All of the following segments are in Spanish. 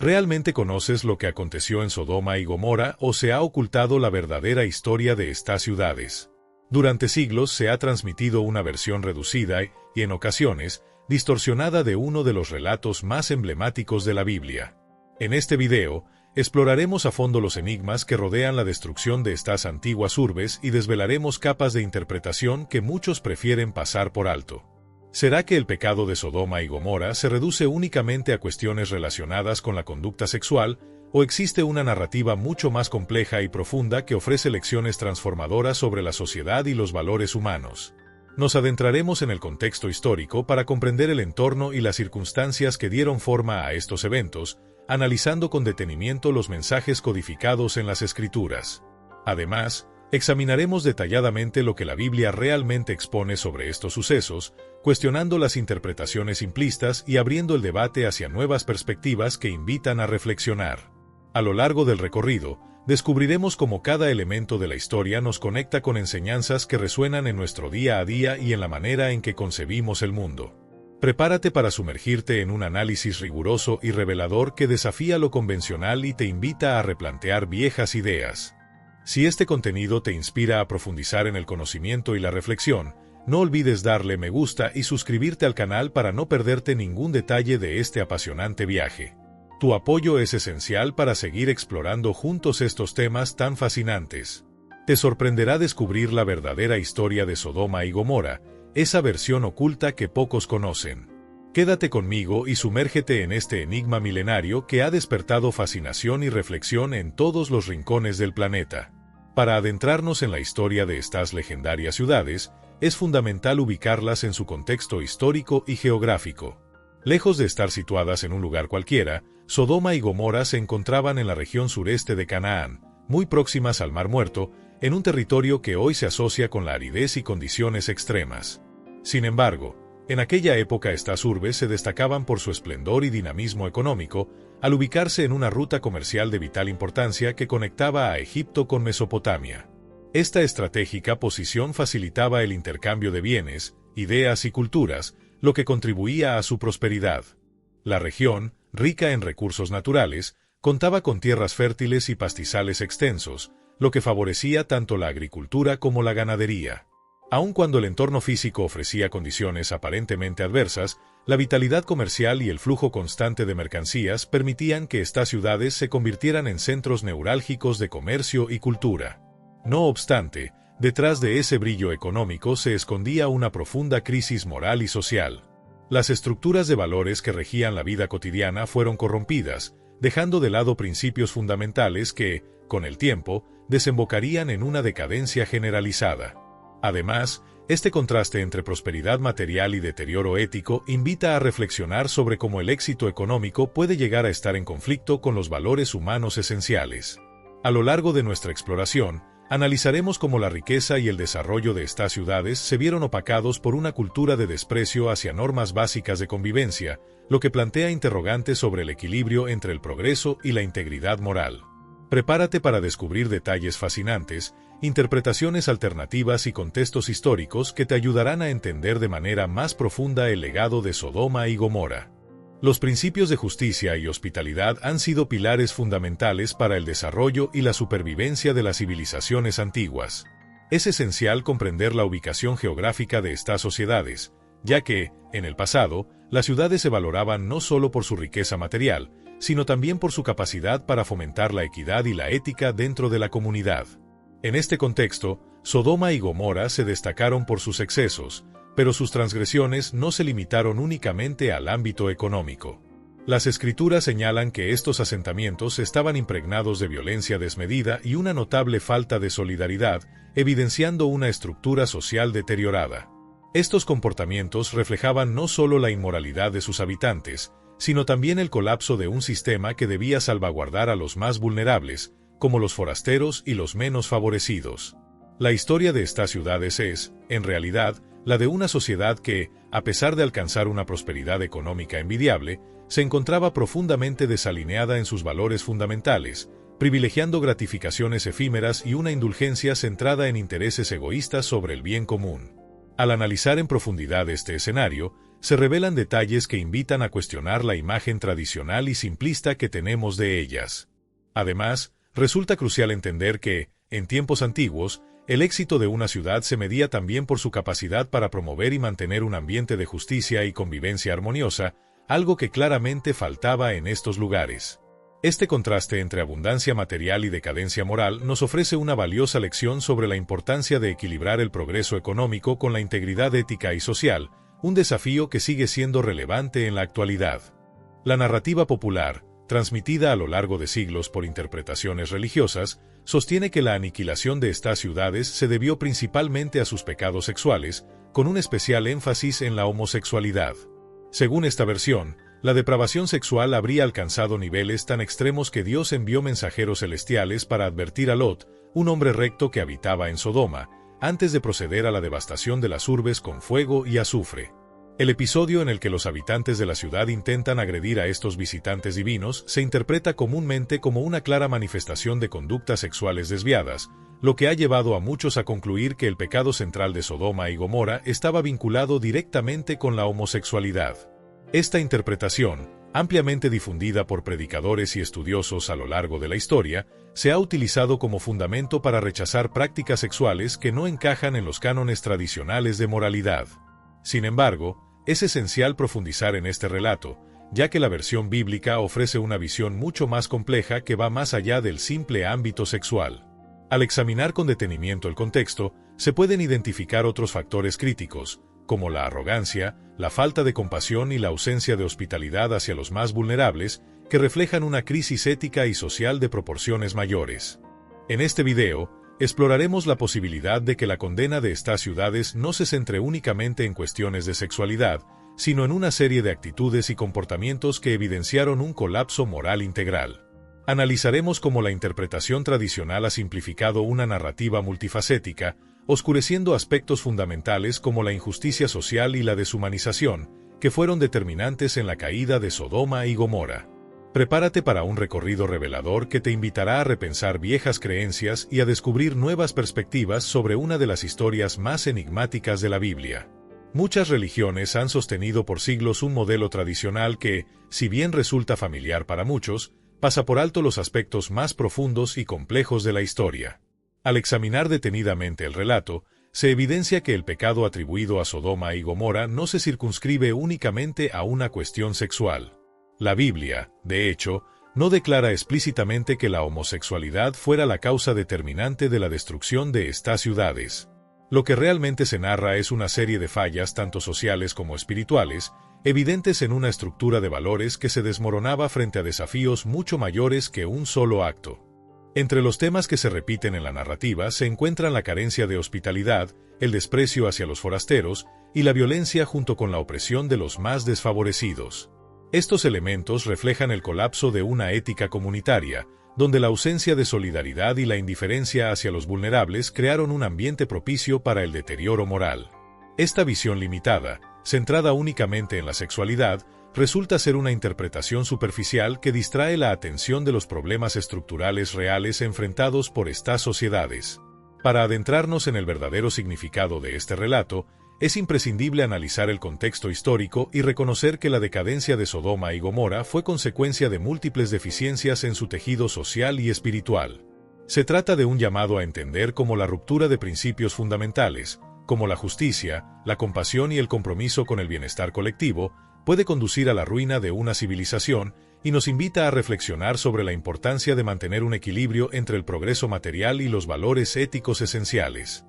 ¿Realmente conoces lo que aconteció en Sodoma y Gomorra o se ha ocultado la verdadera historia de estas ciudades? Durante siglos se ha transmitido una versión reducida y, en ocasiones, distorsionada de uno de los relatos más emblemáticos de la Biblia. En este video, exploraremos a fondo los enigmas que rodean la destrucción de estas antiguas urbes y desvelaremos capas de interpretación que muchos prefieren pasar por alto. ¿Será que el pecado de Sodoma y Gomorra se reduce únicamente a cuestiones relacionadas con la conducta sexual, o existe una narrativa mucho más compleja y profunda que ofrece lecciones transformadoras sobre la sociedad y los valores humanos? Nos adentraremos en el contexto histórico para comprender el entorno y las circunstancias que dieron forma a estos eventos, analizando con detenimiento los mensajes codificados en las Escrituras. Además, examinaremos detalladamente lo que la Biblia realmente expone sobre estos sucesos, cuestionando las interpretaciones simplistas y abriendo el debate hacia nuevas perspectivas que invitan a reflexionar. A lo largo del recorrido, descubriremos cómo cada elemento de la historia nos conecta con enseñanzas que resuenan en nuestro día a día y en la manera en que concebimos el mundo. Prepárate para sumergirte en un análisis riguroso y revelador que desafía lo convencional y te invita a replantear viejas ideas. Si este contenido te inspira a profundizar en el conocimiento y la reflexión, no olvides darle me gusta y suscribirte al canal para no perderte ningún detalle de este apasionante viaje. Tu apoyo es esencial para seguir explorando juntos estos temas tan fascinantes. Te sorprenderá descubrir la verdadera historia de Sodoma y Gomorra, esa versión oculta que pocos conocen. Quédate conmigo y sumérgete en este enigma milenario que ha despertado fascinación y reflexión en todos los rincones del planeta. Para adentrarnos en la historia de estas legendarias ciudades, es fundamental ubicarlas en su contexto histórico y geográfico. Lejos de estar situadas en un lugar cualquiera, Sodoma y Gomorra se encontraban en la región sureste de Canaán, muy próximas al Mar Muerto, en un territorio que hoy se asocia con la aridez y condiciones extremas. Sin embargo, en aquella época estas urbes se destacaban por su esplendor y dinamismo económico, al ubicarse en una ruta comercial de vital importancia que conectaba a Egipto con Mesopotamia. Esta estratégica posición facilitaba el intercambio de bienes, ideas y culturas, lo que contribuía a su prosperidad. La región, rica en recursos naturales, contaba con tierras fértiles y pastizales extensos, lo que favorecía tanto la agricultura como la ganadería. Aun cuando el entorno físico ofrecía condiciones aparentemente adversas, la vitalidad comercial y el flujo constante de mercancías permitían que estas ciudades se convirtieran en centros neurálgicos de comercio y cultura. No obstante, detrás de ese brillo económico se escondía una profunda crisis moral y social. Las estructuras de valores que regían la vida cotidiana fueron corrompidas, dejando de lado principios fundamentales que, con el tiempo, desembocarían en una decadencia generalizada. Además, este contraste entre prosperidad material y deterioro ético invita a reflexionar sobre cómo el éxito económico puede llegar a estar en conflicto con los valores humanos esenciales. A lo largo de nuestra exploración, analizaremos cómo la riqueza y el desarrollo de estas ciudades se vieron opacados por una cultura de desprecio hacia normas básicas de convivencia, lo que plantea interrogantes sobre el equilibrio entre el progreso y la integridad moral. Prepárate para descubrir detalles fascinantes, interpretaciones alternativas y contextos históricos que te ayudarán a entender de manera más profunda el legado de Sodoma y Gomorra. Los principios de justicia y hospitalidad han sido pilares fundamentales para el desarrollo y la supervivencia de las civilizaciones antiguas. Es esencial comprender la ubicación geográfica de estas sociedades, ya que, en el pasado, las ciudades se valoraban no solo por su riqueza material, sino también por su capacidad para fomentar la equidad y la ética dentro de la comunidad. En este contexto, Sodoma y Gomorra se destacaron por sus excesos, pero sus transgresiones no se limitaron únicamente al ámbito económico. Las Escrituras señalan que estos asentamientos estaban impregnados de violencia desmedida y una notable falta de solidaridad, evidenciando una estructura social deteriorada. Estos comportamientos reflejaban no solo la inmoralidad de sus habitantes, sino también el colapso de un sistema que debía salvaguardar a los más vulnerables, como los forasteros y los menos favorecidos. La historia de estas ciudades es, en realidad, la de una sociedad que, a pesar de alcanzar una prosperidad económica envidiable, se encontraba profundamente desalineada en sus valores fundamentales, privilegiando gratificaciones efímeras y una indulgencia centrada en intereses egoístas sobre el bien común. Al analizar en profundidad este escenario, se revelan detalles que invitan a cuestionar la imagen tradicional y simplista que tenemos de ellas. Además, resulta crucial entender que, en tiempos antiguos, el éxito de una ciudad se medía también por su capacidad para promover y mantener un ambiente de justicia y convivencia armoniosa, algo que claramente faltaba en estos lugares. Este contraste entre abundancia material y decadencia moral nos ofrece una valiosa lección sobre la importancia de equilibrar el progreso económico con la integridad ética y social, un desafío que sigue siendo relevante en la actualidad. La narrativa popular, transmitida a lo largo de siglos por interpretaciones religiosas, sostiene que la aniquilación de estas ciudades se debió principalmente a sus pecados sexuales, con un especial énfasis en la homosexualidad. Según esta versión, la depravación sexual habría alcanzado niveles tan extremos que Dios envió mensajeros celestiales para advertir a Lot, un hombre recto que habitaba en Sodoma, antes de proceder a la devastación de las urbes con fuego y azufre. El episodio en el que los habitantes de la ciudad intentan agredir a estos visitantes divinos se interpreta comúnmente como una clara manifestación de conductas sexuales desviadas, lo que ha llevado a muchos a concluir que el pecado central de Sodoma y Gomorra estaba vinculado directamente con la homosexualidad. Esta interpretación, ampliamente difundida por predicadores y estudiosos a lo largo de la historia, se ha utilizado como fundamento para rechazar prácticas sexuales que no encajan en los cánones tradicionales de moralidad. Sin embargo, es esencial profundizar en este relato, ya que la versión bíblica ofrece una visión mucho más compleja que va más allá del simple ámbito sexual. Al examinar con detenimiento el contexto, se pueden identificar otros factores críticos, como la arrogancia, la falta de compasión y la ausencia de hospitalidad hacia los más vulnerables, que reflejan una crisis ética y social de proporciones mayores. En este video, exploraremos la posibilidad de que la condena de estas ciudades no se centre únicamente en cuestiones de sexualidad, sino en una serie de actitudes y comportamientos que evidenciaron un colapso moral integral. Analizaremos cómo la interpretación tradicional ha simplificado una narrativa multifacética, oscureciendo aspectos fundamentales como la injusticia social y la deshumanización, que fueron determinantes en la caída de Sodoma y Gomorra. Prepárate para un recorrido revelador que te invitará a repensar viejas creencias y a descubrir nuevas perspectivas sobre una de las historias más enigmáticas de la Biblia. Muchas religiones han sostenido por siglos un modelo tradicional que, si bien resulta familiar para muchos, pasa por alto los aspectos más profundos y complejos de la historia. Al examinar detenidamente el relato, se evidencia que el pecado atribuido a Sodoma y Gomorra no se circunscribe únicamente a una cuestión sexual. La Biblia, de hecho, no declara explícitamente que la homosexualidad fuera la causa determinante de la destrucción de estas ciudades. Lo que realmente se narra es una serie de fallas tanto sociales como espirituales, evidentes en una estructura de valores que se desmoronaba frente a desafíos mucho mayores que un solo acto. Entre los temas que se repiten en la narrativa se encuentran la carencia de hospitalidad, el desprecio hacia los forasteros y la violencia junto con la opresión de los más desfavorecidos. Estos elementos reflejan el colapso de una ética comunitaria, donde la ausencia de solidaridad y la indiferencia hacia los vulnerables crearon un ambiente propicio para el deterioro moral. Esta visión limitada, centrada únicamente en la sexualidad, resulta ser una interpretación superficial que distrae la atención de los problemas estructurales reales enfrentados por estas sociedades. Para adentrarnos en el verdadero significado de este relato, es imprescindible analizar el contexto histórico y reconocer que la decadencia de Sodoma y Gomorra fue consecuencia de múltiples deficiencias en su tejido social y espiritual. Se trata de un llamado a entender cómo la ruptura de principios fundamentales, como la justicia, la compasión y el compromiso con el bienestar colectivo, puede conducir a la ruina de una civilización y nos invita a reflexionar sobre la importancia de mantener un equilibrio entre el progreso material y los valores éticos esenciales.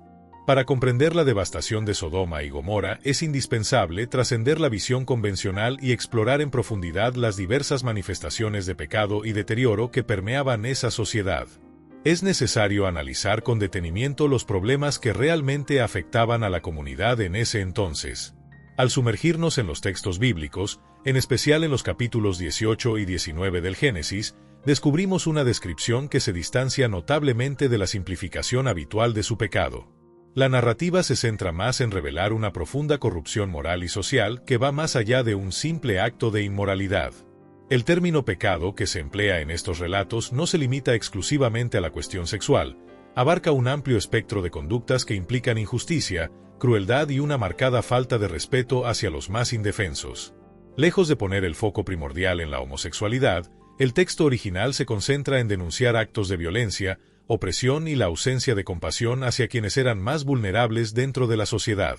Para comprender la devastación de Sodoma y Gomorra es indispensable trascender la visión convencional y explorar en profundidad las diversas manifestaciones de pecado y deterioro que permeaban esa sociedad. Es necesario analizar con detenimiento los problemas que realmente afectaban a la comunidad en ese entonces. Al sumergirnos en los textos bíblicos, en especial en los capítulos 18 y 19 del Génesis, descubrimos una descripción que se distancia notablemente de la simplificación habitual de su pecado. La narrativa se centra más en revelar una profunda corrupción moral y social que va más allá de un simple acto de inmoralidad. El término pecado que se emplea en estos relatos no se limita exclusivamente a la cuestión sexual, Abarca un amplio espectro de conductas que implican injusticia, crueldad y una marcada falta de respeto hacia los más indefensos. Lejos de poner el foco primordial en la homosexualidad, el texto original se concentra en denunciar actos de violencia, opresión y la ausencia de compasión hacia quienes eran más vulnerables dentro de la sociedad.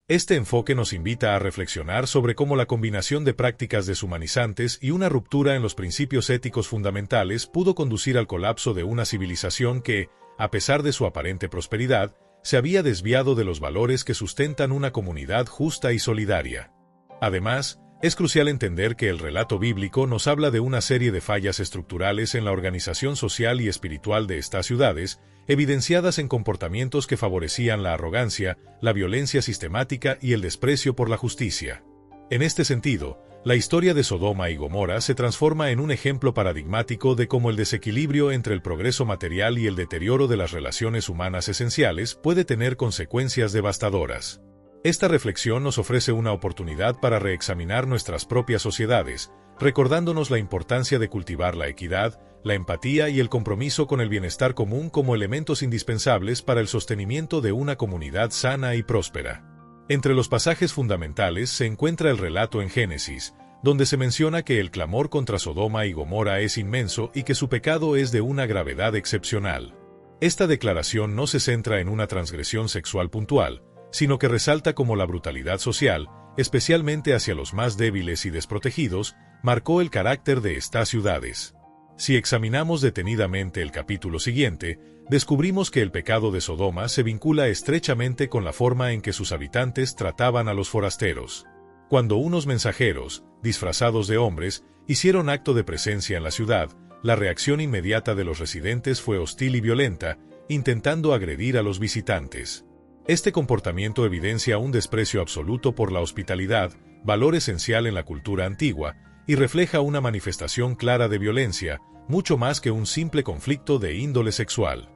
Este enfoque nos invita a reflexionar sobre cómo la combinación de prácticas deshumanizantes y una ruptura en los principios éticos fundamentales pudo conducir al colapso de una civilización que, a pesar de su aparente prosperidad, se había desviado de los valores que sustentan una comunidad justa y solidaria. Además, es crucial entender que el relato bíblico nos habla de una serie de fallas estructurales en la organización social y espiritual de estas ciudades, evidenciadas en comportamientos que favorecían la arrogancia, la violencia sistemática y el desprecio por la justicia. En este sentido, la historia de Sodoma y Gomorra se transforma en un ejemplo paradigmático de cómo el desequilibrio entre el progreso material y el deterioro de las relaciones humanas esenciales puede tener consecuencias devastadoras. Esta reflexión nos ofrece una oportunidad para reexaminar nuestras propias sociedades, recordándonos la importancia de cultivar la equidad, la empatía y el compromiso con el bienestar común como elementos indispensables para el sostenimiento de una comunidad sana y próspera. Entre los pasajes fundamentales se encuentra el relato en Génesis, donde se menciona que el clamor contra Sodoma y Gomorra es inmenso y que su pecado es de una gravedad excepcional. Esta declaración no se centra en una transgresión sexual puntual, sino que resalta cómo la brutalidad social, especialmente hacia los más débiles y desprotegidos, marcó el carácter de estas ciudades. Si examinamos detenidamente el capítulo siguiente, descubrimos que el pecado de Sodoma se vincula estrechamente con la forma en que sus habitantes trataban a los forasteros. Cuando unos mensajeros, disfrazados de hombres, hicieron acto de presencia en la ciudad, la reacción inmediata de los residentes fue hostil y violenta, intentando agredir a los visitantes. Este comportamiento evidencia un desprecio absoluto por la hospitalidad, valor esencial en la cultura antigua, y refleja una manifestación clara de violencia, mucho más que un simple conflicto de índole sexual.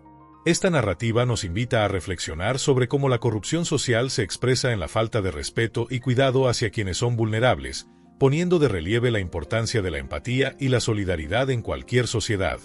Esta narrativa nos invita a reflexionar sobre cómo la corrupción social se expresa en la falta de respeto y cuidado hacia quienes son vulnerables, poniendo de relieve la importancia de la empatía y la solidaridad en cualquier sociedad.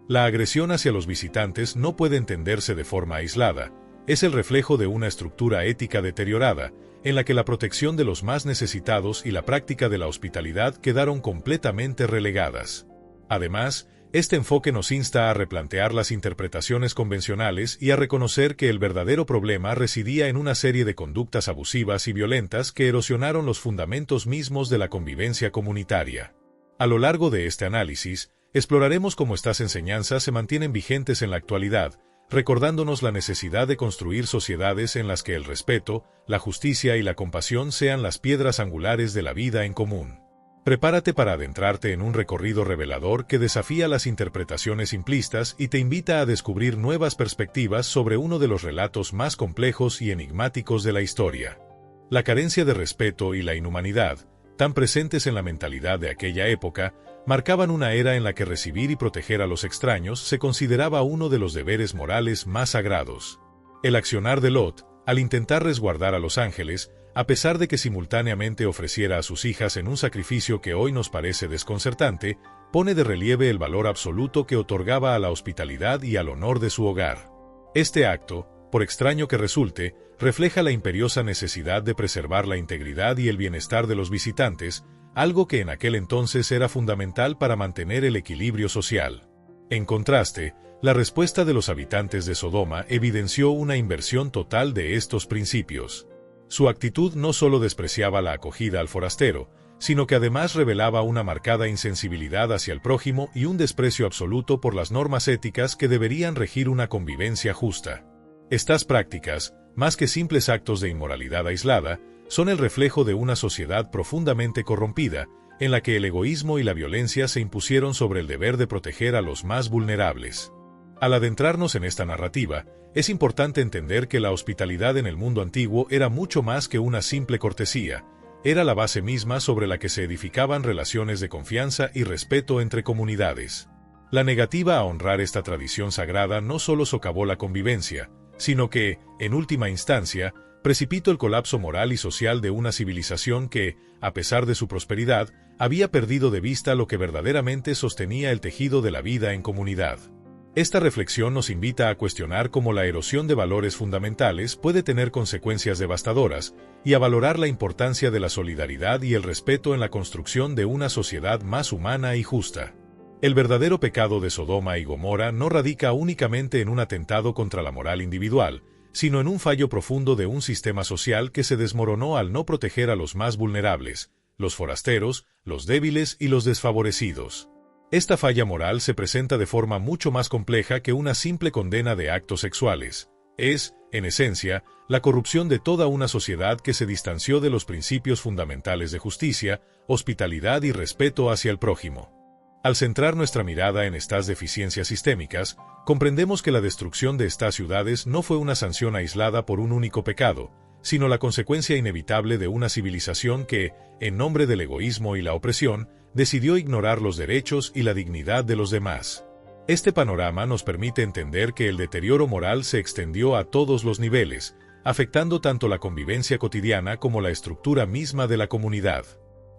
La agresión hacia los visitantes no puede entenderse de forma aislada. Es el reflejo de una estructura ética deteriorada, en la que la protección de los más necesitados y la práctica de la hospitalidad quedaron completamente relegadas. Además, este enfoque nos insta a replantear las interpretaciones convencionales y a reconocer que el verdadero problema residía en una serie de conductas abusivas y violentas que erosionaron los fundamentos mismos de la convivencia comunitaria. A lo largo de este análisis, exploraremos cómo estas enseñanzas se mantienen vigentes en la actualidad, recordándonos la necesidad de construir sociedades en las que el respeto, la justicia y la compasión sean las piedras angulares de la vida en común. Prepárate para adentrarte en un recorrido revelador que desafía las interpretaciones simplistas y te invita a descubrir nuevas perspectivas sobre uno de los relatos más complejos y enigmáticos de la historia. La carencia de respeto y la inhumanidad, tan presentes en la mentalidad de aquella época, marcaban una era en la que recibir y proteger a los extraños se consideraba uno de los deberes morales más sagrados. El accionar de Lot, al intentar resguardar a los ángeles, a pesar de que simultáneamente ofreciera a sus hijas en un sacrificio que hoy nos parece desconcertante, pone de relieve el valor absoluto que otorgaba a la hospitalidad y al honor de su hogar. Este acto, por extraño que resulte, refleja la imperiosa necesidad de preservar la integridad y el bienestar de los visitantes, algo que en aquel entonces era fundamental para mantener el equilibrio social. En contraste, la respuesta de los habitantes de Sodoma evidenció una inversión total de estos principios. Su actitud no solo despreciaba la acogida al forastero, sino que además revelaba una marcada insensibilidad hacia el prójimo y un desprecio absoluto por las normas éticas que deberían regir una convivencia justa. Estas prácticas, más que simples actos de inmoralidad aislada, son el reflejo de una sociedad profundamente corrompida, en la que el egoísmo y la violencia se impusieron sobre el deber de proteger a los más vulnerables. Al adentrarnos en esta narrativa, es importante entender que la hospitalidad en el mundo antiguo era mucho más que una simple cortesía, era la base misma sobre la que se edificaban relaciones de confianza y respeto entre comunidades. La negativa a honrar esta tradición sagrada no solo socavó la convivencia, sino que, en última instancia, precipitó el colapso moral y social de una civilización que, a pesar de su prosperidad, había perdido de vista lo que verdaderamente sostenía el tejido de la vida en comunidad. Esta reflexión nos invita a cuestionar cómo la erosión de valores fundamentales puede tener consecuencias devastadoras y a valorar la importancia de la solidaridad y el respeto en la construcción de una sociedad más humana y justa. El verdadero pecado de Sodoma y Gomorra no radica únicamente en un atentado contra la moral individual, sino en un fallo profundo de un sistema social que se desmoronó al no proteger a los más vulnerables, los forasteros, los débiles y los desfavorecidos. Esta falla moral se presenta de forma mucho más compleja que una simple condena de actos sexuales. Es, en esencia, la corrupción de toda una sociedad que se distanció de los principios fundamentales de justicia, hospitalidad y respeto hacia el prójimo. Al centrar nuestra mirada en estas deficiencias sistémicas, comprendemos que la destrucción de estas ciudades no fue una sanción aislada por un único pecado, sino la consecuencia inevitable de una civilización que, en nombre del egoísmo y la opresión, decidió ignorar los derechos y la dignidad de los demás. Este panorama nos permite entender que el deterioro moral se extendió a todos los niveles, afectando tanto la convivencia cotidiana como la estructura misma de la comunidad.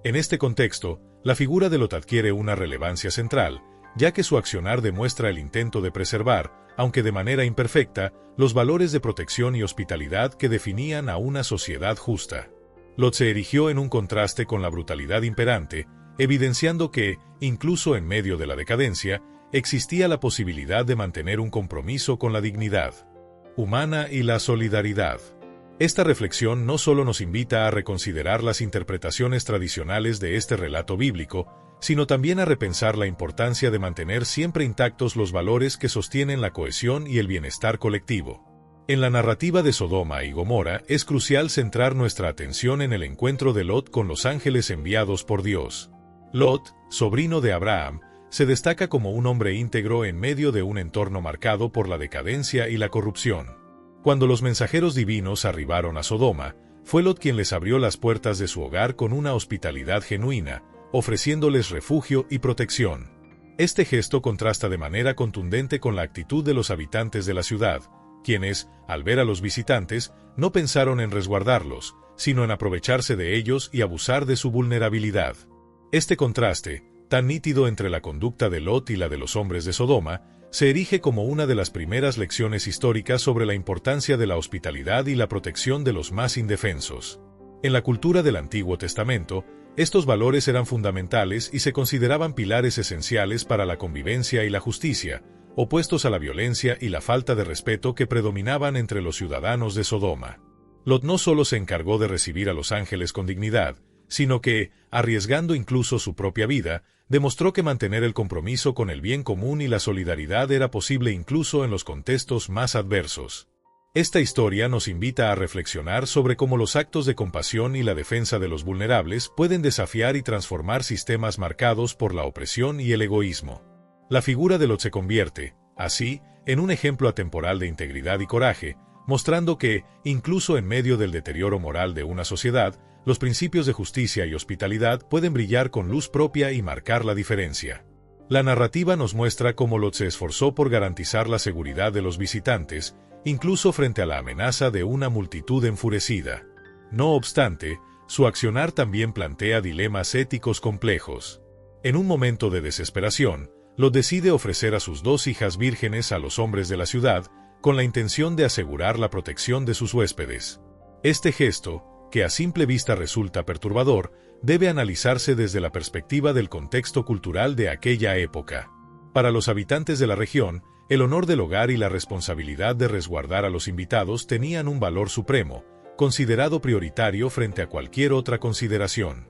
En este contexto, la figura de Lot adquiere una relevancia central, ya que su accionar demuestra el intento de preservar, aunque de manera imperfecta, los valores de protección y hospitalidad que definían a una sociedad justa. Lot se erigió en un contraste con la brutalidad imperante, evidenciando que, incluso en medio de la decadencia, existía la posibilidad de mantener un compromiso con la dignidad humana y la solidaridad. Esta reflexión no solo nos invita a reconsiderar las interpretaciones tradicionales de este relato bíblico, sino también a repensar la importancia de mantener siempre intactos los valores que sostienen la cohesión y el bienestar colectivo. En la narrativa de Sodoma y Gomorra es crucial centrar nuestra atención en el encuentro de Lot con los ángeles enviados por Dios. Lot, sobrino de Abraham, se destaca como un hombre íntegro en medio de un entorno marcado por la decadencia y la corrupción. Cuando los mensajeros divinos arribaron a Sodoma, fue Lot quien les abrió las puertas de su hogar con una hospitalidad genuina, ofreciéndoles refugio y protección. Este gesto contrasta de manera contundente con la actitud de los habitantes de la ciudad, quienes, al ver a los visitantes, no pensaron en resguardarlos, sino en aprovecharse de ellos y abusar de su vulnerabilidad. Este contraste, tan nítido entre la conducta de Lot y la de los hombres de Sodoma, se erige como una de las primeras lecciones históricas sobre la importancia de la hospitalidad y la protección de los más indefensos. En la cultura del Antiguo Testamento, estos valores eran fundamentales y se consideraban pilares esenciales para la convivencia y la justicia, opuestos a la violencia y la falta de respeto que predominaban entre los ciudadanos de Sodoma. Lot no solo se encargó de recibir a los ángeles con dignidad, sino que, arriesgando incluso su propia vida, demostró que mantener el compromiso con el bien común y la solidaridad era posible incluso en los contextos más adversos. Esta historia nos invita a reflexionar sobre cómo los actos de compasión y la defensa de los vulnerables pueden desafiar y transformar sistemas marcados por la opresión y el egoísmo. La figura de Lot se convierte, así, en un ejemplo atemporal de integridad y coraje, mostrando que, incluso en medio del deterioro moral de una sociedad, los principios de justicia y hospitalidad pueden brillar con luz propia y marcar la diferencia. La narrativa nos muestra cómo Lot se esforzó por garantizar la seguridad de los visitantes, incluso frente a la amenaza de una multitud enfurecida. No obstante, su accionar también plantea dilemas éticos complejos. En un momento de desesperación, Lot decide ofrecer a sus 2 hijas vírgenes a los hombres de la ciudad, con la intención de asegurar la protección de sus huéspedes. Este gesto, que a simple vista resulta perturbador, debe analizarse desde la perspectiva del contexto cultural de aquella época. Para los habitantes de la región, el honor del hogar y la responsabilidad de resguardar a los invitados tenían un valor supremo, considerado prioritario frente a cualquier otra consideración.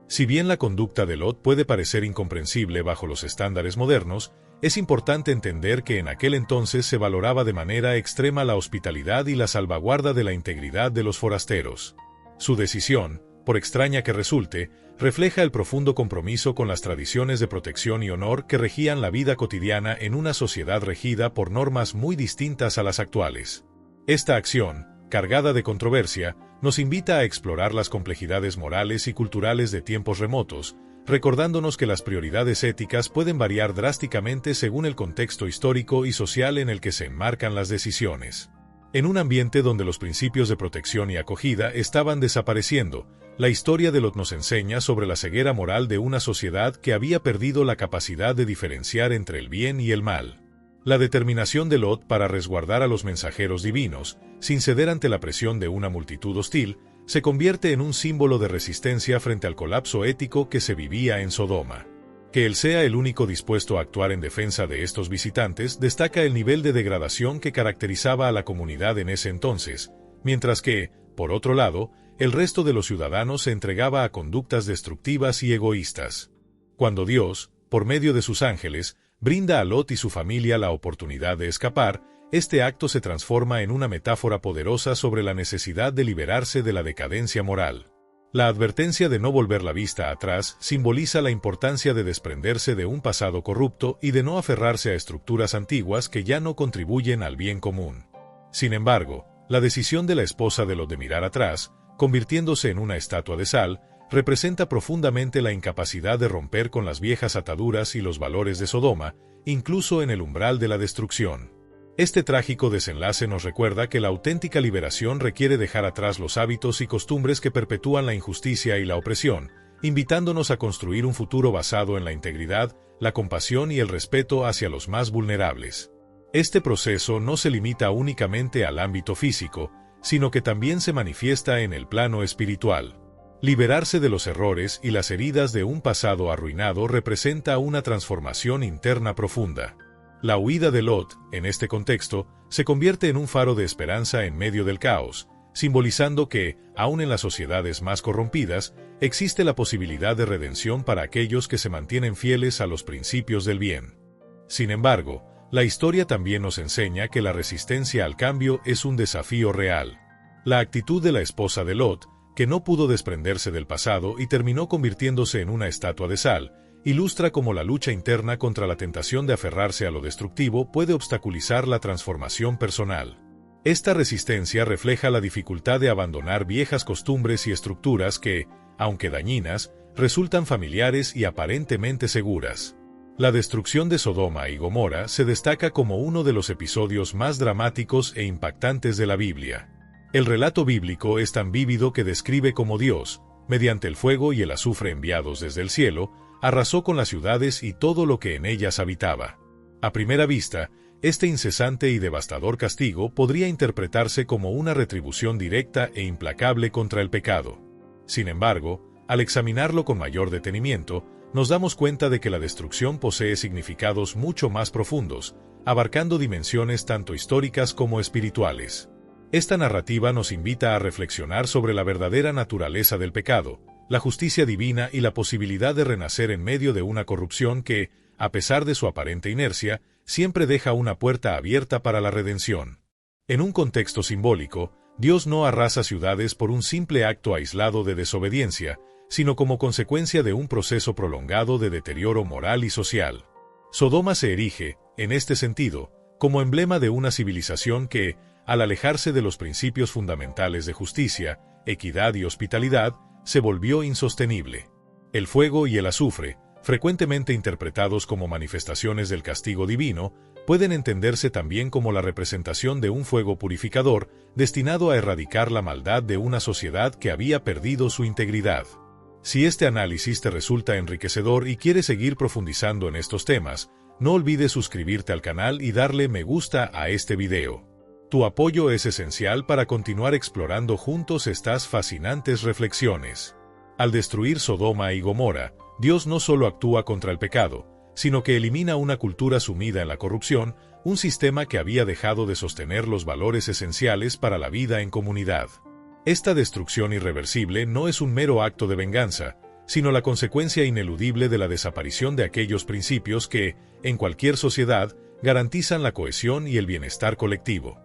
Si bien la conducta de Lot puede parecer incomprensible bajo los estándares modernos, es importante entender que en aquel entonces se valoraba de manera extrema la hospitalidad y la salvaguarda de la integridad de los forasteros. Su decisión, por extraña que resulte, refleja el profundo compromiso con las tradiciones de protección y honor que regían la vida cotidiana en una sociedad regida por normas muy distintas a las actuales. Esta acción, cargada de controversia, nos invita a explorar las complejidades morales y culturales de tiempos remotos, recordándonos que las prioridades éticas pueden variar drásticamente según el contexto histórico y social en el que se enmarcan las decisiones. En un ambiente donde los principios de protección y acogida estaban desapareciendo, la historia de Lot nos enseña sobre la ceguera moral de una sociedad que había perdido la capacidad de diferenciar entre el bien y el mal. La determinación de Lot para resguardar a los mensajeros divinos, sin ceder ante la presión de una multitud hostil, se convierte en un símbolo de resistencia frente al colapso ético que se vivía en Sodoma. Que él sea el único dispuesto a actuar en defensa de estos visitantes destaca el nivel de degradación que caracterizaba a la comunidad en ese entonces, mientras que, por otro lado, el resto de los ciudadanos se entregaba a conductas destructivas y egoístas. Cuando Dios, por medio de sus ángeles, brinda a Lot y su familia la oportunidad de escapar, este acto se transforma en una metáfora poderosa sobre la necesidad de liberarse de la decadencia moral. La advertencia de no volver la vista atrás simboliza la importancia de desprenderse de un pasado corrupto y de no aferrarse a estructuras antiguas que ya no contribuyen al bien común. Sin embargo, la decisión de la esposa de Lot de mirar atrás, convirtiéndose en una estatua de sal, representa profundamente la incapacidad de romper con las viejas ataduras y los valores de Sodoma, incluso en el umbral de la destrucción. Este trágico desenlace nos recuerda que la auténtica liberación requiere dejar atrás los hábitos y costumbres que perpetúan la injusticia y la opresión, invitándonos a construir un futuro basado en la integridad, la compasión y el respeto hacia los más vulnerables. Este proceso no se limita únicamente al ámbito físico, sino que también se manifiesta en el plano espiritual. Liberarse de los errores y las heridas de un pasado arruinado representa una transformación interna profunda. La huida de Lot, en este contexto, se convierte en un faro de esperanza en medio del caos, simbolizando que, aun en las sociedades más corrompidas, existe la posibilidad de redención para aquellos que se mantienen fieles a los principios del bien. Sin embargo, la historia también nos enseña que la resistencia al cambio es un desafío real. La actitud de la esposa de Lot, que no pudo desprenderse del pasado y terminó convirtiéndose en una estatua de sal, ilustra cómo la lucha interna contra la tentación de aferrarse a lo destructivo puede obstaculizar la transformación personal. Esta resistencia refleja la dificultad de abandonar viejas costumbres y estructuras que, aunque dañinas, resultan familiares y aparentemente seguras. La destrucción de Sodoma y Gomorra se destaca como uno de los episodios más dramáticos e impactantes de la Biblia. El relato bíblico es tan vívido que describe cómo Dios, mediante el fuego y el azufre enviados desde el cielo, arrasó con las ciudades y todo lo que en ellas habitaba. A primera vista, este incesante y devastador castigo podría interpretarse como una retribución directa e implacable contra el pecado. Sin embargo, al examinarlo con mayor detenimiento, nos damos cuenta de que la destrucción posee significados mucho más profundos, abarcando dimensiones tanto históricas como espirituales. Esta narrativa nos invita a reflexionar sobre la verdadera naturaleza del pecado, la justicia divina y la posibilidad de renacer en medio de una corrupción que, a pesar de su aparente inercia, siempre deja una puerta abierta para la redención. En un contexto simbólico, Dios no arrasa ciudades por un simple acto aislado de desobediencia, sino como consecuencia de un proceso prolongado de deterioro moral y social. Sodoma se erige, en este sentido, como emblema de una civilización que, al alejarse de los principios fundamentales de justicia, equidad y hospitalidad, se volvió insostenible. El fuego y el azufre, frecuentemente interpretados como manifestaciones del castigo divino, pueden entenderse también como la representación de un fuego purificador destinado a erradicar la maldad de una sociedad que había perdido su integridad. Si este análisis te resulta enriquecedor y quieres seguir profundizando en estos temas, no olvides suscribirte al canal y darle me gusta a este video. Tu apoyo es esencial para continuar explorando juntos estas fascinantes reflexiones. Al destruir Sodoma y Gomorra, Dios no solo actúa contra el pecado, sino que elimina una cultura sumida en la corrupción, un sistema que había dejado de sostener los valores esenciales para la vida en comunidad. Esta destrucción irreversible no es un mero acto de venganza, sino la consecuencia ineludible de la desaparición de aquellos principios que, en cualquier sociedad, garantizan la cohesión y el bienestar colectivo.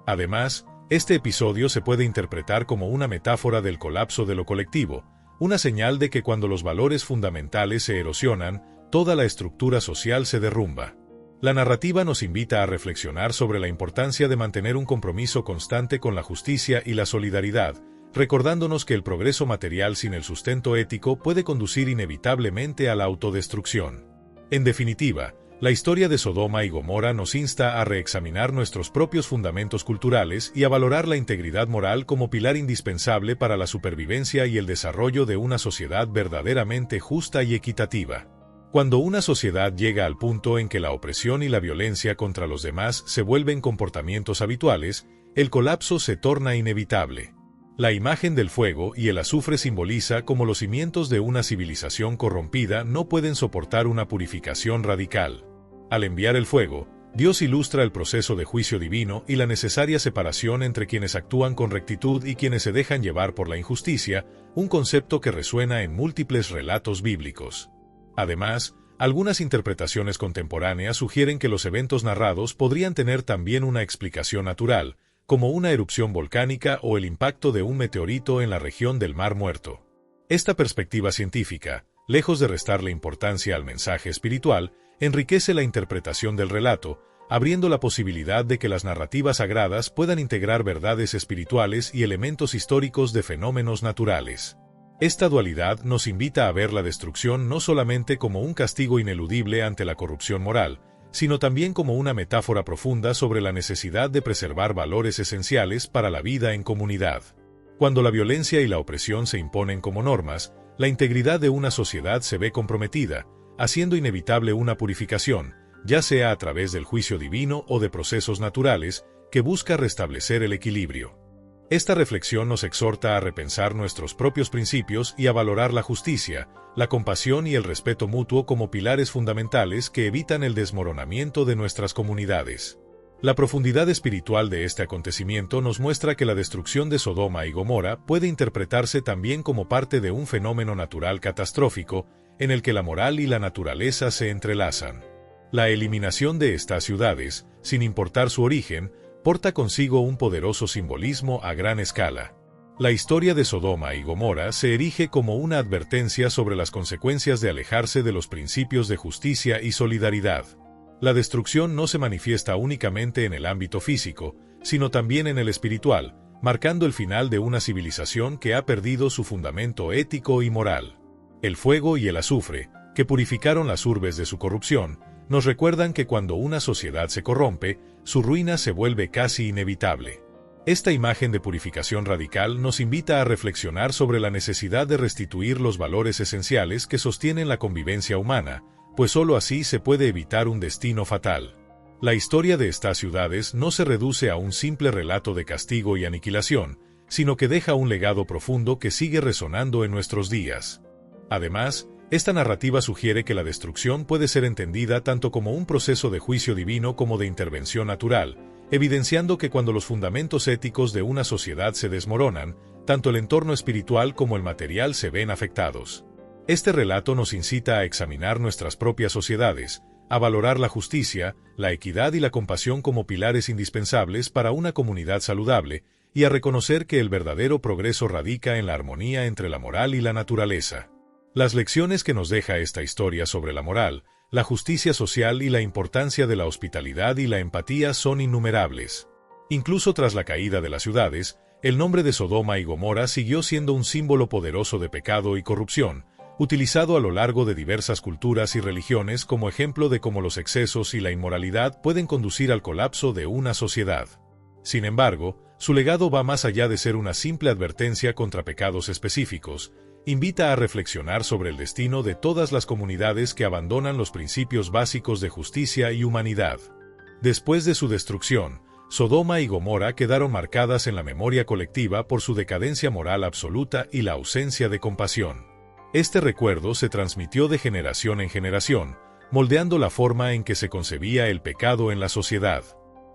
Además, este episodio se puede interpretar como una metáfora del colapso de lo colectivo, una señal de que cuando los valores fundamentales se erosionan, toda la estructura social se derrumba. La narrativa nos invita a reflexionar sobre la importancia de mantener un compromiso constante con la justicia y la solidaridad, recordándonos que el progreso material sin el sustento ético puede conducir inevitablemente a la autodestrucción. En definitiva, la historia de Sodoma y Gomorra nos insta a reexaminar nuestros propios fundamentos culturales y a valorar la integridad moral como pilar indispensable para la supervivencia y el desarrollo de una sociedad verdaderamente justa y equitativa. Cuando una sociedad llega al punto en que la opresión y la violencia contra los demás se vuelven comportamientos habituales, el colapso se torna inevitable. La imagen del fuego y el azufre simboliza cómo los cimientos de una civilización corrompida no pueden soportar una purificación radical. Al enviar el fuego, Dios ilustra el proceso de juicio divino y la necesaria separación entre quienes actúan con rectitud y quienes se dejan llevar por la injusticia, un concepto que resuena en múltiples relatos bíblicos. Además, algunas interpretaciones contemporáneas sugieren que los eventos narrados podrían tener también una explicación natural, como una erupción volcánica o el impacto de un meteorito en la región del Mar Muerto. Esta perspectiva científica, lejos de restarle importancia al mensaje espiritual, enriquece la interpretación del relato, abriendo la posibilidad de que las narrativas sagradas puedan integrar verdades espirituales y elementos históricos de fenómenos naturales. Esta dualidad nos invita a ver la destrucción no solamente como un castigo ineludible ante la corrupción moral, sino también como una metáfora profunda sobre la necesidad de preservar valores esenciales para la vida en comunidad. Cuando la violencia y la opresión se imponen como normas, la integridad de una sociedad se ve comprometida, haciendo inevitable una purificación, ya sea a través del juicio divino o de procesos naturales, que busca restablecer el equilibrio. Esta reflexión nos exhorta a repensar nuestros propios principios y a valorar la justicia, la compasión y el respeto mutuo como pilares fundamentales que evitan el desmoronamiento de nuestras comunidades. La profundidad espiritual de este acontecimiento nos muestra que la destrucción de Sodoma y Gomorra puede interpretarse también como parte de un fenómeno natural catastrófico, en el que la moral y la naturaleza se entrelazan. La eliminación de estas ciudades, sin importar su origen, porta consigo un poderoso simbolismo a gran escala. La historia de Sodoma y Gomorra se erige como una advertencia sobre las consecuencias de alejarse de los principios de justicia y solidaridad. La destrucción no se manifiesta únicamente en el ámbito físico, sino también en el espiritual, marcando el final de una civilización que ha perdido su fundamento ético y moral. El fuego y el azufre, que purificaron las urbes de su corrupción, nos recuerdan que cuando una sociedad se corrompe, su ruina se vuelve casi inevitable. Esta imagen de purificación radical nos invita a reflexionar sobre la necesidad de restituir los valores esenciales que sostienen la convivencia humana, pues sólo así se puede evitar un destino fatal. La historia de estas ciudades no se reduce a un simple relato de castigo y aniquilación, sino que deja un legado profundo que sigue resonando en nuestros días. Además, esta narrativa sugiere que la destrucción puede ser entendida tanto como un proceso de juicio divino como de intervención natural, evidenciando que cuando los fundamentos éticos de una sociedad se desmoronan, tanto el entorno espiritual como el material se ven afectados. Este relato nos incita a examinar nuestras propias sociedades, a valorar la justicia, la equidad y la compasión como pilares indispensables para una comunidad saludable, y a reconocer que el verdadero progreso radica en la armonía entre la moral y la naturaleza. Las lecciones que nos deja esta historia sobre la moral, la justicia social y la importancia de la hospitalidad y la empatía son innumerables. Incluso tras la caída de las ciudades, el nombre de Sodoma y Gomorra siguió siendo un símbolo poderoso de pecado y corrupción, utilizado a lo largo de diversas culturas y religiones como ejemplo de cómo los excesos y la inmoralidad pueden conducir al colapso de una sociedad. Sin embargo, su legado va más allá de ser una simple advertencia contra pecados específicos. Invita a reflexionar sobre el destino de todas las comunidades que abandonan los principios básicos de justicia y humanidad. Después de su destrucción, Sodoma y Gomorra quedaron marcadas en la memoria colectiva por su decadencia moral absoluta y la ausencia de compasión. Este recuerdo se transmitió de generación en generación, moldeando la forma en que se concebía el pecado en la sociedad.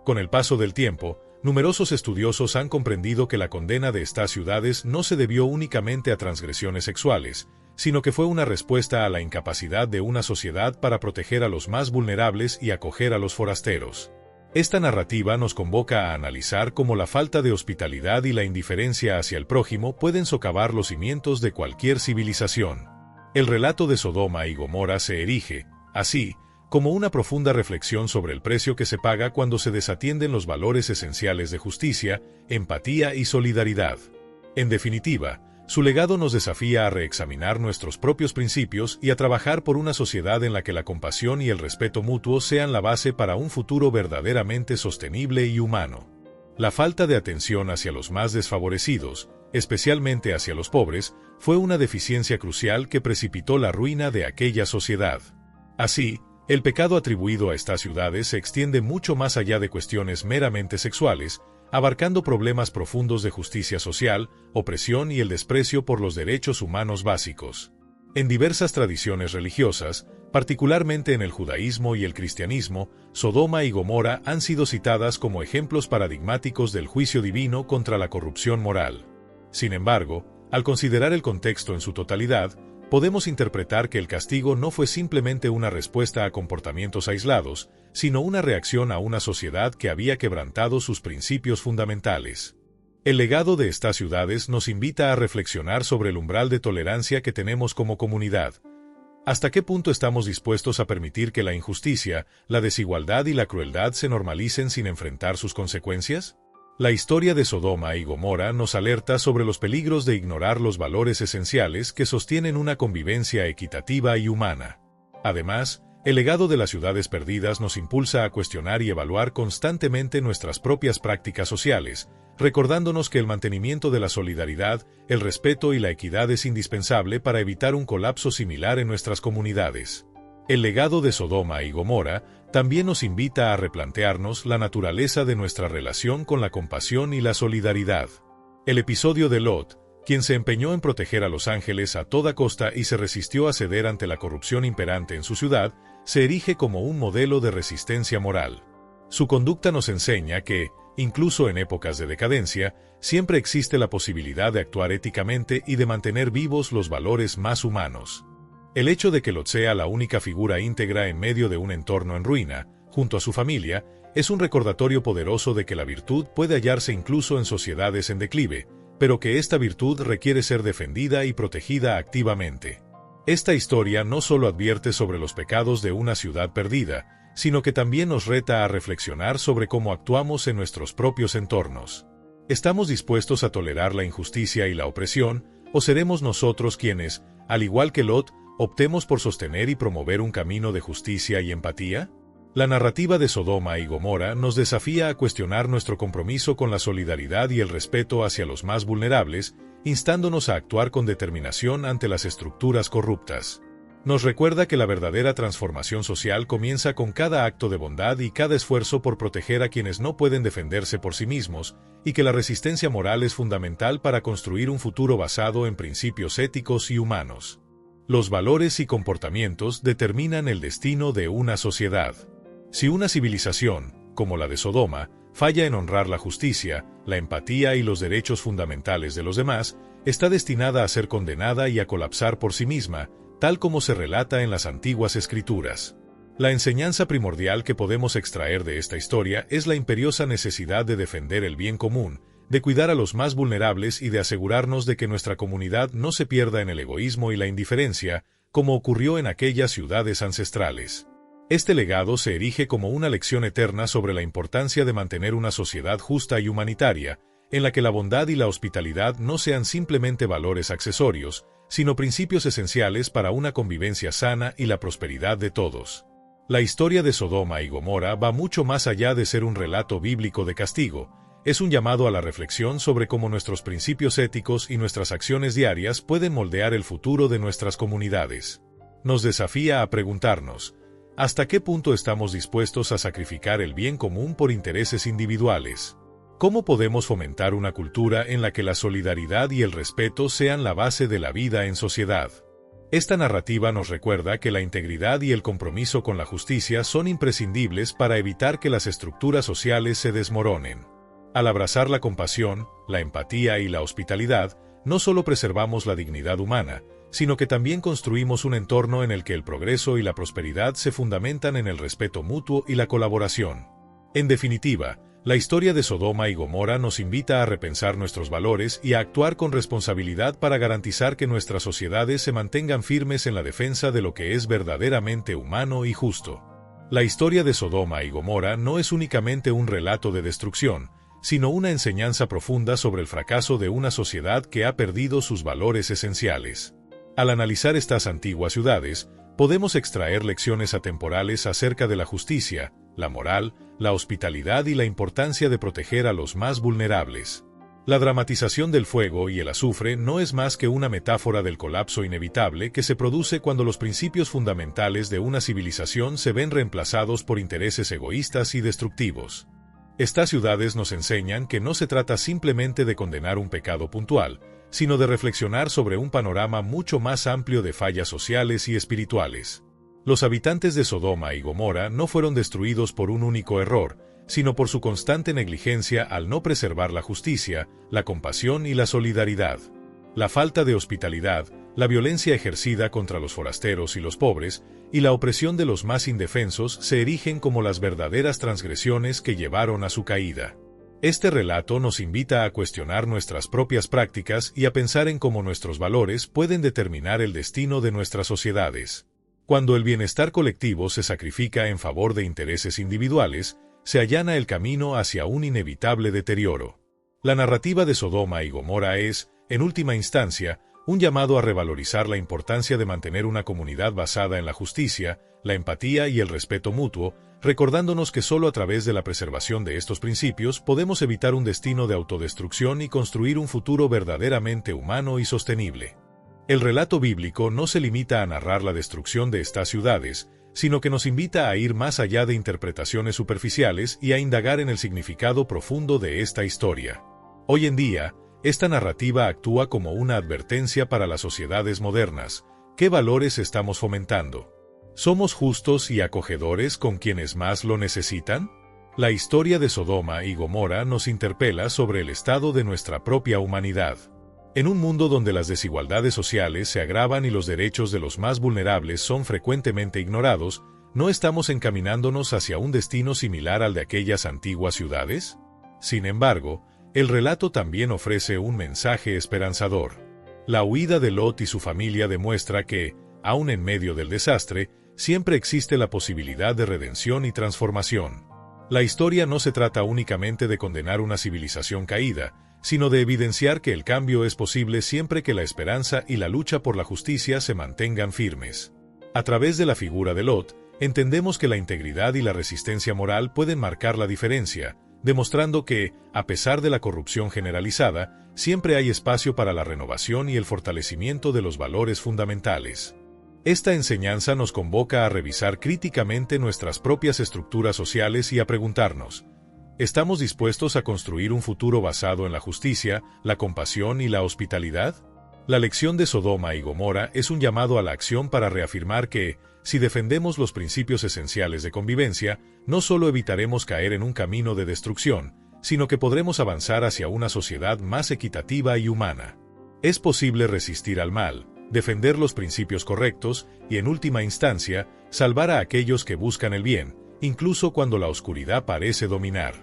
Con el paso del tiempo, numerosos estudiosos han comprendido que la condena de estas ciudades no se debió únicamente a transgresiones sexuales, sino que fue una respuesta a la incapacidad de una sociedad para proteger a los más vulnerables y acoger a los forasteros. Esta narrativa nos convoca a analizar cómo la falta de hospitalidad y la indiferencia hacia el prójimo pueden socavar los cimientos de cualquier civilización. El relato de Sodoma y Gomorra se erige, así, como una profunda reflexión sobre el precio que se paga cuando se desatienden los valores esenciales de justicia, empatía y solidaridad. En definitiva, su legado nos desafía a reexaminar nuestros propios principios y a trabajar por una sociedad en la que la compasión y el respeto mutuo sean la base para un futuro verdaderamente sostenible y humano. La falta de atención hacia los más desfavorecidos, especialmente hacia los pobres, fue una deficiencia crucial que precipitó la ruina de aquella sociedad. Así, el pecado atribuido a estas ciudades se extiende mucho más allá de cuestiones meramente sexuales, abarcando problemas profundos de justicia social, opresión y el desprecio por los derechos humanos básicos. En diversas tradiciones religiosas, particularmente en el judaísmo y el cristianismo, Sodoma y Gomorra han sido citadas como ejemplos paradigmáticos del juicio divino contra la corrupción moral. Sin embargo, al considerar el contexto en su totalidad, podemos interpretar que el castigo no fue simplemente una respuesta a comportamientos aislados, sino una reacción a una sociedad que había quebrantado sus principios fundamentales. El legado de estas ciudades nos invita a reflexionar sobre el umbral de tolerancia que tenemos como comunidad. ¿Hasta qué punto estamos dispuestos a permitir que la injusticia, la desigualdad y la crueldad se normalicen sin enfrentar sus consecuencias? La historia de Sodoma y Gomorra nos alerta sobre los peligros de ignorar los valores esenciales que sostienen una convivencia equitativa y humana. Además, el legado de las ciudades perdidas nos impulsa a cuestionar y evaluar constantemente nuestras propias prácticas sociales, recordándonos que el mantenimiento de la solidaridad, el respeto y la equidad es indispensable para evitar un colapso similar en nuestras comunidades. El legado de Sodoma y Gomorra también nos invita a replantearnos la naturaleza de nuestra relación con la compasión y la solidaridad. El episodio de Lot, quien se empeñó en proteger a los ángeles a toda costa y se resistió a ceder ante la corrupción imperante en su ciudad, se erige como un modelo de resistencia moral. Su conducta nos enseña que, incluso en épocas de decadencia, siempre existe la posibilidad de actuar éticamente y de mantener vivos los valores más humanos. El hecho de que Lot sea la única figura íntegra en medio de un entorno en ruina, junto a su familia, es un recordatorio poderoso de que la virtud puede hallarse incluso en sociedades en declive, pero que esta virtud requiere ser defendida y protegida activamente. Esta historia no solo advierte sobre los pecados de una ciudad perdida, sino que también nos reta a reflexionar sobre cómo actuamos en nuestros propios entornos. ¿Estamos dispuestos a tolerar la injusticia y la opresión, o seremos nosotros quienes, al igual que Lot, optemos por sostener y promover un camino de justicia y empatía? La narrativa de Sodoma y Gomorra nos desafía a cuestionar nuestro compromiso con la solidaridad y el respeto hacia los más vulnerables, instándonos a actuar con determinación ante las estructuras corruptas. Nos recuerda que la verdadera transformación social comienza con cada acto de bondad y cada esfuerzo por proteger a quienes no pueden defenderse por sí mismos, y que la resistencia moral es fundamental para construir un futuro basado en principios éticos y humanos. Los valores y comportamientos determinan el destino de una sociedad. Si una civilización, como la de Sodoma, falla en honrar la justicia, la empatía y los derechos fundamentales de los demás, está destinada a ser condenada y a colapsar por sí misma, tal como se relata en las antiguas escrituras. La enseñanza primordial que podemos extraer de esta historia es la imperiosa necesidad de defender el bien común, de cuidar a los más vulnerables y de asegurarnos de que nuestra comunidad no se pierda en el egoísmo y la indiferencia, como ocurrió en aquellas ciudades ancestrales. Este legado se erige como una lección eterna sobre la importancia de mantener una sociedad justa y humanitaria, en la que la bondad y la hospitalidad no sean simplemente valores accesorios, sino principios esenciales para una convivencia sana y la prosperidad de todos. La historia de Sodoma y Gomorra va mucho más allá de ser un relato bíblico de castigo. Es un llamado a la reflexión sobre cómo nuestros principios éticos y nuestras acciones diarias pueden moldear el futuro de nuestras comunidades. Nos desafía a preguntarnos, ¿hasta qué punto estamos dispuestos a sacrificar el bien común por intereses individuales? ¿Cómo podemos fomentar una cultura en la que la solidaridad y el respeto sean la base de la vida en sociedad? Esta narrativa nos recuerda que la integridad y el compromiso con la justicia son imprescindibles para evitar que las estructuras sociales se desmoronen. Al abrazar la compasión, la empatía y la hospitalidad, no solo preservamos la dignidad humana, sino que también construimos un entorno en el que el progreso y la prosperidad se fundamentan en el respeto mutuo y la colaboración. En definitiva, la historia de Sodoma y Gomorra nos invita a repensar nuestros valores y a actuar con responsabilidad para garantizar que nuestras sociedades se mantengan firmes en la defensa de lo que es verdaderamente humano y justo. La historia de Sodoma y Gomorra no es únicamente un relato de destrucción, sino una enseñanza profunda sobre el fracaso de una sociedad que ha perdido sus valores esenciales. Al analizar estas antiguas ciudades, podemos extraer lecciones atemporales acerca de la justicia, la moral, la hospitalidad y la importancia de proteger a los más vulnerables. La dramatización del fuego y el azufre no es más que una metáfora del colapso inevitable que se produce cuando los principios fundamentales de una civilización se ven reemplazados por intereses egoístas y destructivos. Estas ciudades nos enseñan que no se trata simplemente de condenar un pecado puntual, sino de reflexionar sobre un panorama mucho más amplio de fallas sociales y espirituales. Los habitantes de Sodoma y Gomorra no fueron destruidos por un único error, sino por su constante negligencia al no preservar la justicia, la compasión y la solidaridad. La falta de hospitalidad, la violencia ejercida contra los forasteros y los pobres, y la opresión de los más indefensos se erigen como las verdaderas transgresiones que llevaron a su caída. Este relato nos invita a cuestionar nuestras propias prácticas y a pensar en cómo nuestros valores pueden determinar el destino de nuestras sociedades. Cuando el bienestar colectivo se sacrifica en favor de intereses individuales, se allana el camino hacia un inevitable deterioro. La narrativa de Sodoma y Gomorra es, en última instancia, un llamado a revalorizar la importancia de mantener una comunidad basada en la justicia, la empatía y el respeto mutuo, recordándonos que solo a través de la preservación de estos principios podemos evitar un destino de autodestrucción y construir un futuro verdaderamente humano y sostenible. El relato bíblico no se limita a narrar la destrucción de estas ciudades, sino que nos invita a ir más allá de interpretaciones superficiales y a indagar en el significado profundo de esta historia. Hoy en día, esta narrativa actúa como una advertencia para las sociedades modernas. ¿Qué valores estamos fomentando? ¿Somos justos y acogedores con quienes más lo necesitan? La historia de Sodoma y Gomorra nos interpela sobre el estado de nuestra propia humanidad. En un mundo donde las desigualdades sociales se agravan y los derechos de los más vulnerables son frecuentemente ignorados, ¿no estamos encaminándonos hacia un destino similar al de aquellas antiguas ciudades? Sin embargo, el relato también ofrece un mensaje esperanzador. La huida de Lot y su familia demuestra que, aun en medio del desastre, siempre existe la posibilidad de redención y transformación. La historia no se trata únicamente de condenar una civilización caída, sino de evidenciar que el cambio es posible siempre que la esperanza y la lucha por la justicia se mantengan firmes. A través de la figura de Lot, entendemos que la integridad y la resistencia moral pueden marcar la diferencia, demostrando que, a pesar de la corrupción generalizada, siempre hay espacio para la renovación y el fortalecimiento de los valores fundamentales. Esta enseñanza nos convoca a revisar críticamente nuestras propias estructuras sociales y a preguntarnos: ¿estamos dispuestos a construir un futuro basado en la justicia, la compasión y la hospitalidad? La lección de Sodoma y Gomorra es un llamado a la acción para reafirmar que, si defendemos los principios esenciales de convivencia, no solo evitaremos caer en un camino de destrucción, sino que podremos avanzar hacia una sociedad más equitativa y humana. Es posible resistir al mal, defender los principios correctos y, en última instancia, salvar a aquellos que buscan el bien, incluso cuando la oscuridad parece dominar.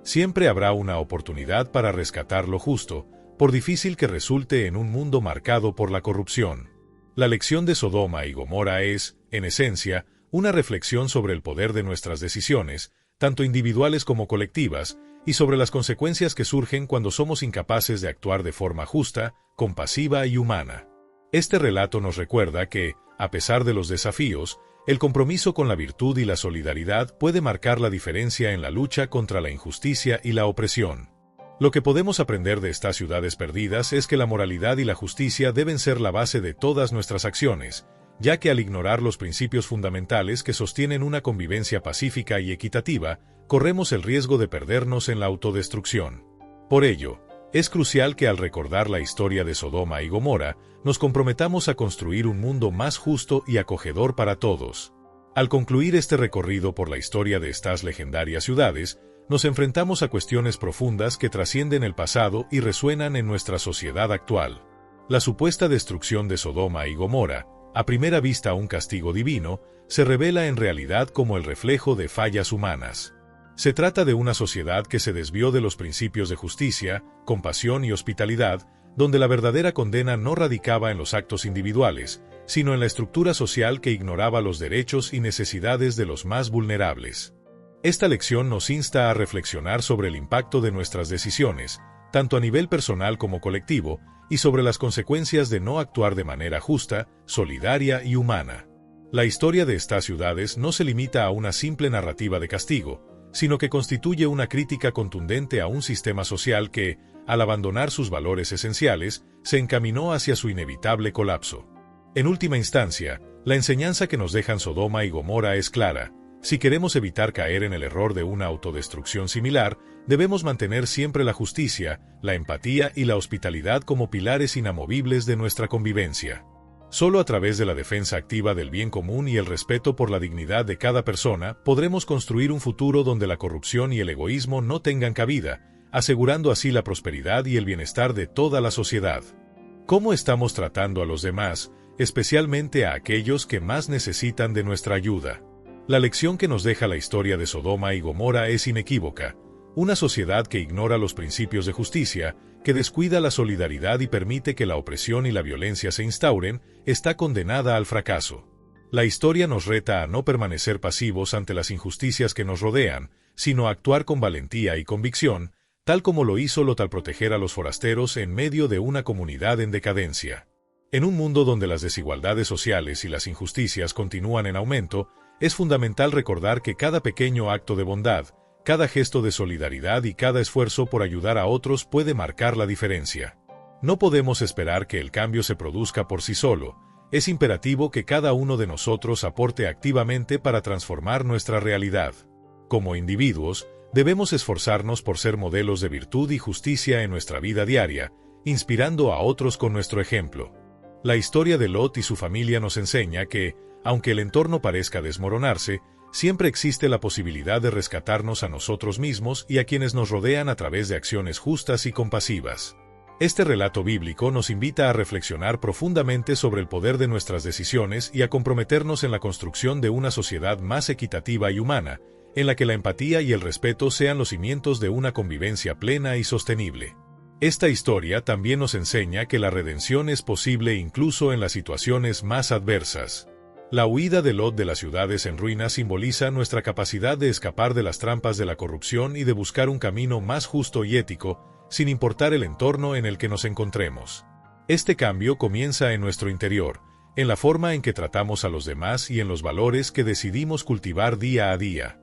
Siempre habrá una oportunidad para rescatar lo justo, por difícil que resulte en un mundo marcado por la corrupción. La lección de Sodoma y Gomorra es, en esencia, una reflexión sobre el poder de nuestras decisiones, tanto individuales como colectivas, y sobre las consecuencias que surgen cuando somos incapaces de actuar de forma justa, compasiva y humana. Este relato nos recuerda que, a pesar de los desafíos, el compromiso con la virtud y la solidaridad puede marcar la diferencia en la lucha contra la injusticia y la opresión. Lo que podemos aprender de estas ciudades perdidas es que la moralidad y la justicia deben ser la base de todas nuestras acciones, ya que al ignorar los principios fundamentales que sostienen una convivencia pacífica y equitativa, corremos el riesgo de perdernos en la autodestrucción. Por ello, es crucial que al recordar la historia de Sodoma y Gomorra, nos comprometamos a construir un mundo más justo y acogedor para todos. Al concluir este recorrido por la historia de estas legendarias ciudades, nos enfrentamos a cuestiones profundas que trascienden el pasado y resuenan en nuestra sociedad actual. La supuesta destrucción de Sodoma y Gomorra, a primera vista un castigo divino, se revela en realidad como el reflejo de fallas humanas. Se trata de una sociedad que se desvió de los principios de justicia, compasión y hospitalidad, donde la verdadera condena no radicaba en los actos individuales, sino en la estructura social que ignoraba los derechos y necesidades de los más vulnerables. Esta lección nos insta a reflexionar sobre el impacto de nuestras decisiones, tanto a nivel personal como colectivo, y sobre las consecuencias de no actuar de manera justa, solidaria y humana. La historia de estas ciudades no se limita a una simple narrativa de castigo, sino que constituye una crítica contundente a un sistema social que, al abandonar sus valores esenciales, se encaminó hacia su inevitable colapso. En última instancia, la enseñanza que nos dejan Sodoma y Gomorra es clara. Si queremos evitar caer en el error de una autodestrucción similar, debemos mantener siempre la justicia, la empatía y la hospitalidad como pilares inamovibles de nuestra convivencia. Solo a través de la defensa activa del bien común y el respeto por la dignidad de cada persona podremos construir un futuro donde la corrupción y el egoísmo no tengan cabida, asegurando así la prosperidad y el bienestar de toda la sociedad. ¿Cómo estamos tratando a los demás, especialmente a aquellos que más necesitan de nuestra ayuda? La lección que nos deja la historia de Sodoma y Gomorra es inequívoca. Una sociedad que ignora los principios de justicia, que descuida la solidaridad y permite que la opresión y la violencia se instauren, está condenada al fracaso. La historia nos reta a no permanecer pasivos ante las injusticias que nos rodean, sino a actuar con valentía y convicción, tal como lo hizo Lot al proteger a los forasteros en medio de una comunidad en decadencia. En un mundo donde las desigualdades sociales y las injusticias continúan en aumento, es fundamental recordar que cada pequeño acto de bondad, cada gesto de solidaridad y cada esfuerzo por ayudar a otros puede marcar la diferencia. No podemos esperar que el cambio se produzca por sí solo. Es imperativo que cada uno de nosotros aporte activamente para transformar nuestra realidad. Como individuos, debemos esforzarnos por ser modelos de virtud y justicia en nuestra vida diaria, inspirando a otros con nuestro ejemplo. La historia de Lot y su familia nos enseña que, aunque el entorno parezca desmoronarse, siempre existe la posibilidad de rescatarnos a nosotros mismos y a quienes nos rodean a través de acciones justas y compasivas. Este relato bíblico nos invita a reflexionar profundamente sobre el poder de nuestras decisiones y a comprometernos en la construcción de una sociedad más equitativa y humana, en la que la empatía y el respeto sean los cimientos de una convivencia plena y sostenible. Esta historia también nos enseña que la redención es posible incluso en las situaciones más adversas. La huida de Lot de las ciudades en ruinas simboliza nuestra capacidad de escapar de las trampas de la corrupción y de buscar un camino más justo y ético, sin importar el entorno en el que nos encontremos. Este cambio comienza en nuestro interior, en la forma en que tratamos a los demás y en los valores que decidimos cultivar día a día.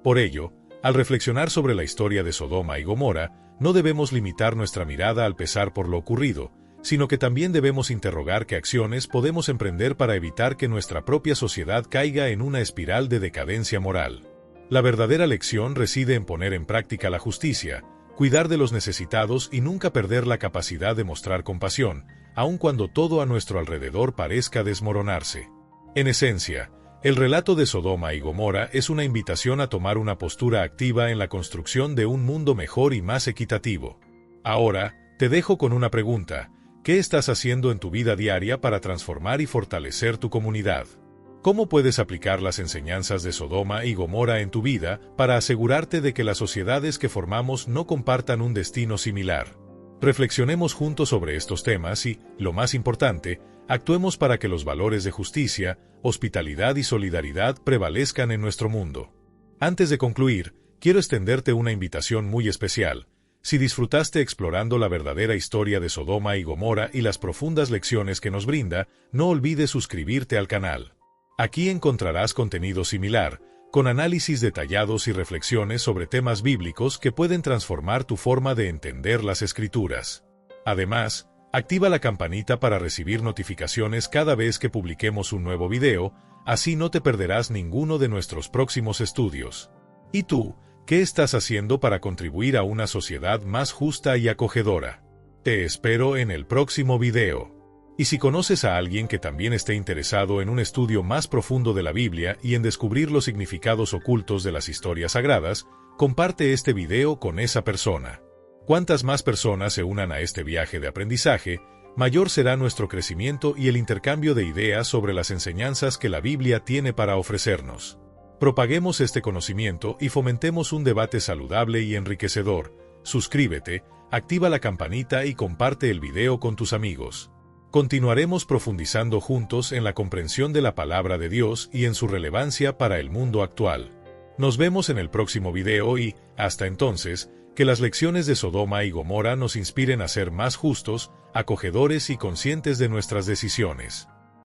Por ello, al reflexionar sobre la historia de Sodoma y Gomorra, no debemos limitar nuestra mirada al pesar por lo ocurrido, sino que también debemos interrogar qué acciones podemos emprender para evitar que nuestra propia sociedad caiga en una espiral de decadencia moral. La verdadera lección reside en poner en práctica la justicia, cuidar de los necesitados y nunca perder la capacidad de mostrar compasión, aun cuando todo a nuestro alrededor parezca desmoronarse. En esencia, el relato de Sodoma y Gomorra es una invitación a tomar una postura activa en la construcción de un mundo mejor y más equitativo. Ahora, te dejo con una pregunta. ¿Qué estás haciendo en tu vida diaria para transformar y fortalecer tu comunidad? ¿Cómo puedes aplicar las enseñanzas de Sodoma y Gomorra en tu vida para asegurarte de que las sociedades que formamos no compartan un destino similar? Reflexionemos juntos sobre estos temas y, lo más importante, actuemos para que los valores de justicia, hospitalidad y solidaridad prevalezcan en nuestro mundo. Antes de concluir, quiero extenderte una invitación muy especial. Si disfrutaste explorando la verdadera historia de Sodoma y Gomorra y las profundas lecciones que nos brinda, no olvides suscribirte al canal. Aquí encontrarás contenido similar, con análisis detallados y reflexiones sobre temas bíblicos que pueden transformar tu forma de entender las Escrituras. Además, activa la campanita para recibir notificaciones cada vez que publiquemos un nuevo video, así no te perderás ninguno de nuestros próximos estudios. ¿Y tú? ¿Qué estás haciendo para contribuir a una sociedad más justa y acogedora? Te espero en el próximo video. Y si conoces a alguien que también esté interesado en un estudio más profundo de la Biblia y en descubrir los significados ocultos de las historias sagradas, comparte este video con esa persona. Cuantas más personas se unan a este viaje de aprendizaje, mayor será nuestro crecimiento y el intercambio de ideas sobre las enseñanzas que la Biblia tiene para ofrecernos. Propaguemos este conocimiento y fomentemos un debate saludable y enriquecedor. Suscríbete, activa la campanita y comparte el video con tus amigos. Continuaremos profundizando juntos en la comprensión de la palabra de Dios y en su relevancia para el mundo actual. Nos vemos en el próximo video y, hasta entonces, que las lecciones de Sodoma y Gomorra nos inspiren a ser más justos, acogedores y conscientes de nuestras decisiones.